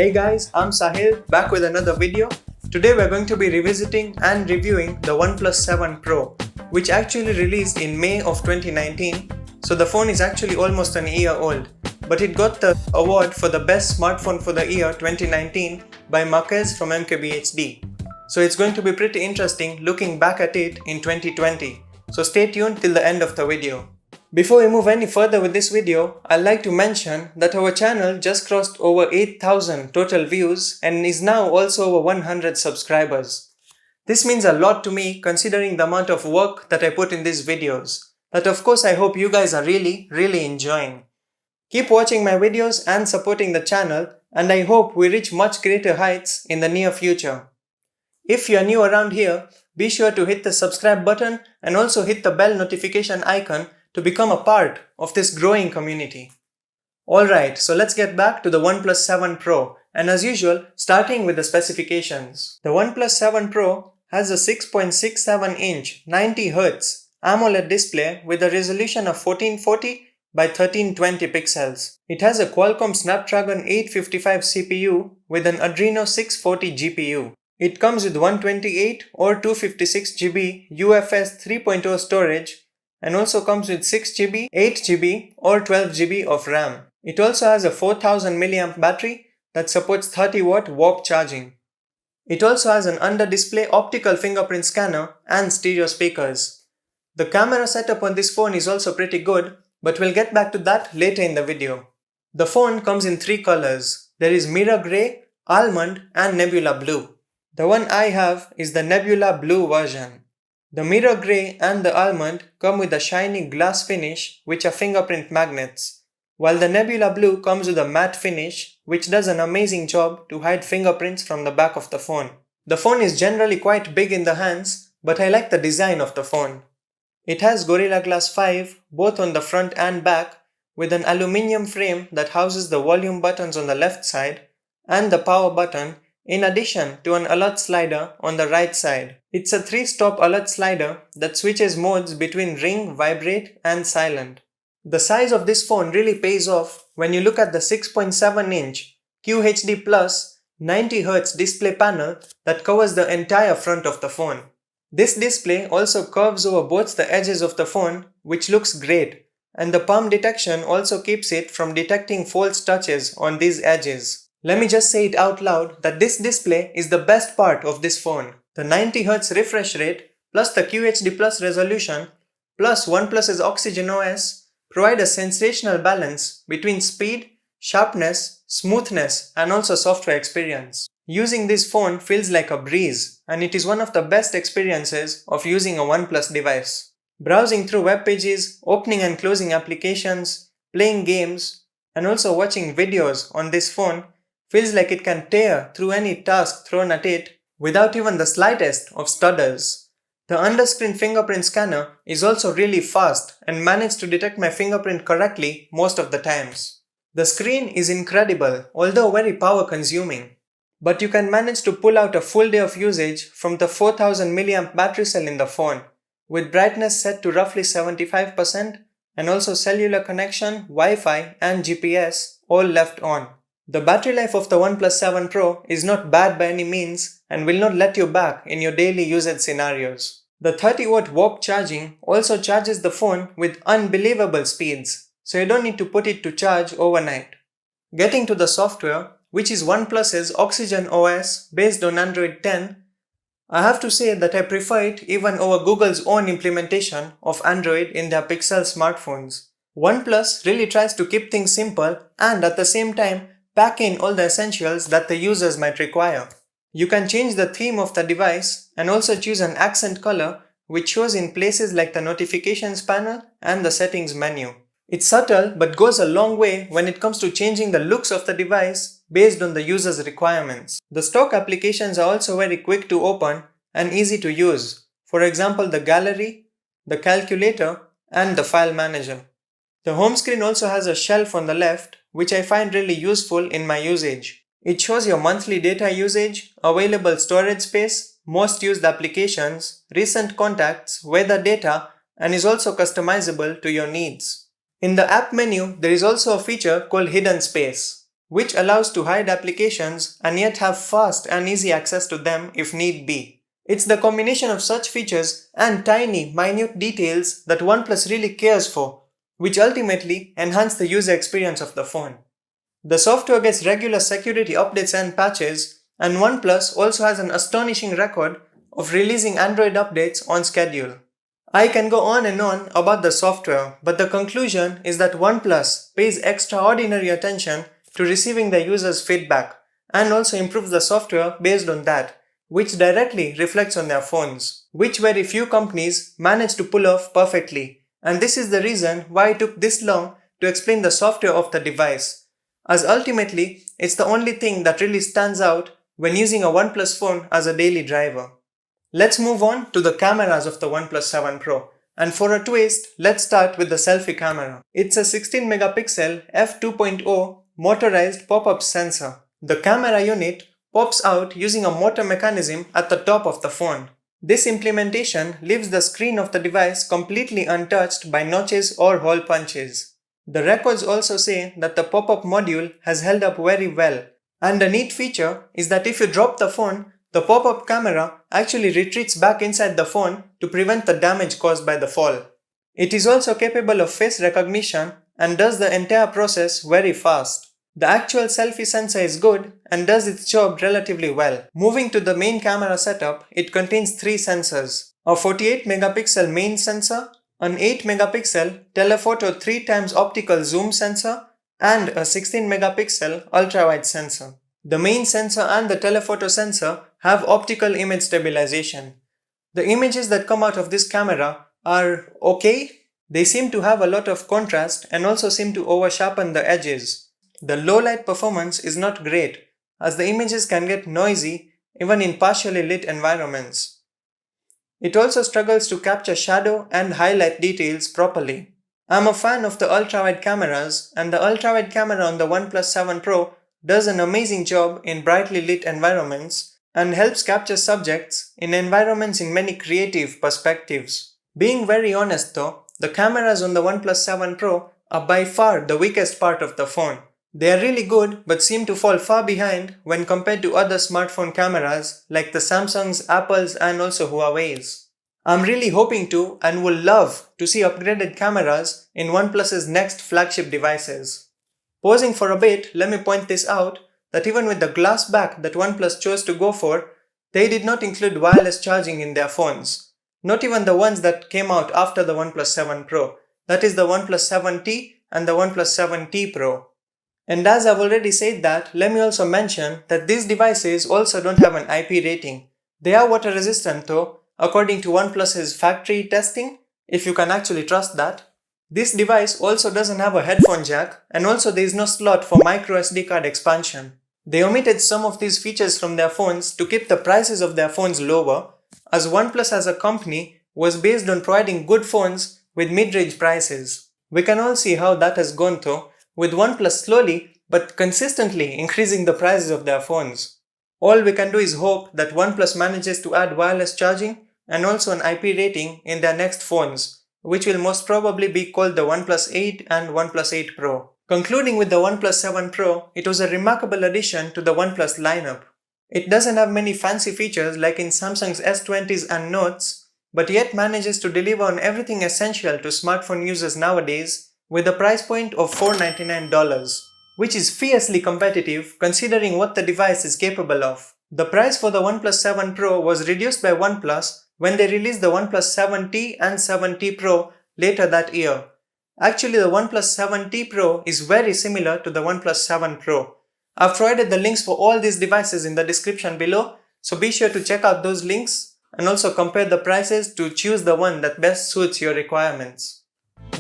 Hey guys, I'm Sahil, back with another video. Today we're going to be revisiting and reviewing the OnePlus 7 Pro, which actually released in May of 2019. So the phone is actually almost an year old, but it got the award for the best smartphone for the year 2019 by Marques from MKBHD. So it's going to be pretty interesting looking back at it in 2020. So stay tuned till the end of the video. Before we move any further with this video, I'd like to mention that our channel just crossed over 8,000 total views and is now also over 100 subscribers. This means a lot to me considering the amount of work that I put in these videos, that of course I hope you guys are really enjoying. Keep watching my videos and supporting the channel, and I hope we reach much greater heights in the near future. If you are new around here, be sure to hit the subscribe button and also hit the bell notification icon to become a part of this growing community. Alright, so let's get back to the OnePlus 7 Pro, and as usual, starting with the specifications. The OnePlus 7 Pro has a 6.67-inch 90Hz AMOLED display with a resolution of 1440 by 1320 pixels. It has a Qualcomm Snapdragon 855 CPU with an Adreno 640 GPU. It comes with 128 or 256 GB UFS 3.0 storage, and also comes with 6GB, 8GB or 12GB of RAM. It also has a 4000 mAh battery that supports 30-watt warp charging. It also has an under-display optical fingerprint scanner and stereo speakers. The camera setup on this phone is also pretty good, but we'll get back to that later in the video. The phone comes in three colors. There is Mirror Grey, Almond and Nebula Blue. The one I have is the Nebula Blue version. The Mirror Grey and the Almond come with a shiny glass finish which are fingerprint magnets, while the Nebula Blue comes with a matte finish which does an amazing job to hide fingerprints from the back of the phone. The phone is generally quite big in the hands, but I like the design of the phone. It has Gorilla Glass 5 both on the front and back, with an aluminium frame that houses the volume buttons on the left side and the power button, in addition to an alert slider on the right side. It's a 3-stop alert slider that switches modes between ring, vibrate and silent. The size of this phone really pays off when you look at the 6.7-inch QHD Plus 90Hz display panel that covers the entire front of the phone. This display also curves over both the edges of the phone, which looks great, and the palm detection also keeps it from detecting false touches on these edges. Let me just say it out loud that this display is the best part of this phone. The 90Hz refresh rate plus the QHD Plus resolution plus OnePlus's Oxygen OS provide a sensational balance between speed, sharpness, smoothness and also software experience. Using this phone feels like a breeze, and it is one of the best experiences of using a OnePlus device. Browsing through web pages, opening and closing applications, playing games and also watching videos on this phone feels like it can tear through any task thrown at it without even the slightest of stutters. The underscreen fingerprint scanner is also really fast and managed to detect my fingerprint correctly most of the times. The screen is incredible, although very power consuming. But you can manage to pull out a full day of usage from the 4000 mAh battery cell in the phone, with brightness set to roughly 75% and also cellular connection, Wi-Fi and GPS all left on. The battery life of the OnePlus 7 Pro is not bad by any means and will not let you back in your daily usage scenarios. The 30-watt warp charging also charges the phone with unbelievable speeds, so you don't need to put it to charge overnight. Getting to the software, which is OnePlus's Oxygen OS based on Android 10, I have to say that I prefer it even over Google's own implementation of Android in their Pixel smartphones. OnePlus really tries to keep things simple and at the same time pack in all the essentials that the users might require. You can change the theme of the device and also choose an accent color which shows in places like the notifications panel and the settings menu. It's subtle but goes a long way when it comes to changing the looks of the device based on the user's requirements. The stock applications are also very quick to open and easy to use. For example, the gallery, the calculator and the file manager. The home screen also has a shelf on the left, which I find really useful in my usage. It shows your monthly data usage, available storage space, most used applications, recent contacts, weather data, and is also customizable to your needs. In the app menu, there is also a feature called Hidden Space. which allows to hide applications and yet have fast and easy access to them if need be. It's the combination of such features and tiny, minute details that OnePlus really cares for, which ultimately enhance the user experience of the phone. The software gets regular security updates and patches, and OnePlus also has an astonishing record of releasing Android updates on schedule. I can go on and on about the software, but the conclusion is that OnePlus pays extraordinary attention to receiving the users' feedback and also improves the software based on that, which directly reflects on their phones, which very few companies manage to pull off perfectly. And this is the reason why it took this long to explain the software of the device, as ultimately it's the only thing that really stands out when using a OnePlus phone as a daily driver. Let's move on to the cameras of the OnePlus 7 Pro. And for a twist, let's start with the selfie camera. It's a 16 megapixel f2.0 motorized pop-up sensor. The camera unit pops out using a motor mechanism at the top of the phone. This implementation leaves the screen of the device completely untouched by notches or hole punches. The records also say that the pop-up module has held up very well. And a neat feature is that if you drop the phone, the pop-up camera actually retreats back inside the phone to prevent the damage caused by the fall. It is also capable of face recognition and does the entire process very fast. The actual selfie sensor is good and does its job relatively well. Moving to the main camera setup, it contains 3 sensors: a 48 megapixel main sensor, an 8 megapixel telephoto 3x optical zoom sensor, and a 16 megapixel ultra-wide sensor. The main sensor and the telephoto sensor have optical image stabilization. The images that come out of this camera are okay. They seem to have a lot of contrast and also seem to over-sharpen the edges. The low light performance is not great, as the images can get noisy even in partially lit environments. It also struggles to capture shadow and highlight details properly. I'm a fan of the ultra-wide cameras, and the ultra-wide camera on the OnePlus 7 Pro does an amazing job in brightly lit environments and helps capture subjects in environments in many creative perspectives. Being very honest though, the cameras on the OnePlus 7 Pro are by far the weakest part of the phone. They are really good but seem to fall far behind when compared to other smartphone cameras like the Samsungs, Apples and also Huawei's. I'm really hoping to and would love to see upgraded cameras in OnePlus's next flagship devices. Pausing for a bit, let me point this out that even with the glass back that OnePlus chose to go for, they did not include wireless charging in their phones. Not even the ones that came out after the OnePlus 7 Pro, that is the OnePlus 7T and the OnePlus 7T Pro. And as I've already said that, let me also mention that these devices also don't have an IP rating. They are water resistant though, according to OnePlus's factory testing, if you can actually trust that. This device also doesn't have a headphone jack, and also there is no slot for microSD card expansion. They omitted some of these features from their phones to keep the prices of their phones lower, as OnePlus as a company was based on providing good phones with mid-range prices. We can all see how that has gone though, with OnePlus slowly but consistently increasing the prices of their phones. All we can do is hope that OnePlus manages to add wireless charging and also an IP rating in their next phones, which will most probably be called the OnePlus 8 and OnePlus 8 Pro. Concluding with the OnePlus 7 Pro, it was a remarkable addition to the OnePlus lineup. It doesn't have many fancy features like in Samsung's S20s and Notes, but yet manages to deliver on everything essential to smartphone users nowadays with a price point of $499, which is fiercely competitive considering what the device is capable of. The price for the OnePlus 7 Pro was reduced by OnePlus when they released the OnePlus 7T and 7T Pro later that year. Actually, the OnePlus 7T Pro is very similar to the OnePlus 7 Pro. I've provided the links for all these devices in the description below, so be sure to check out those links and also compare the prices to choose the one that best suits your requirements.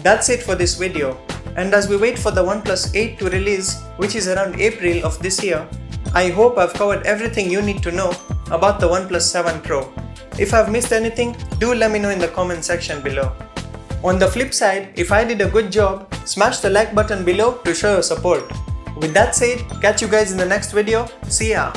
That's it for this video, and as we wait for the OnePlus 8 to release, which is around April of this year, I hope I've covered everything you need to know about the OnePlus 7 Pro. If I've missed anything, do let me know in the comment section below. On the flip side, if I did a good job, smash the like button below to show your support. With that said, catch you guys in the next video. See ya!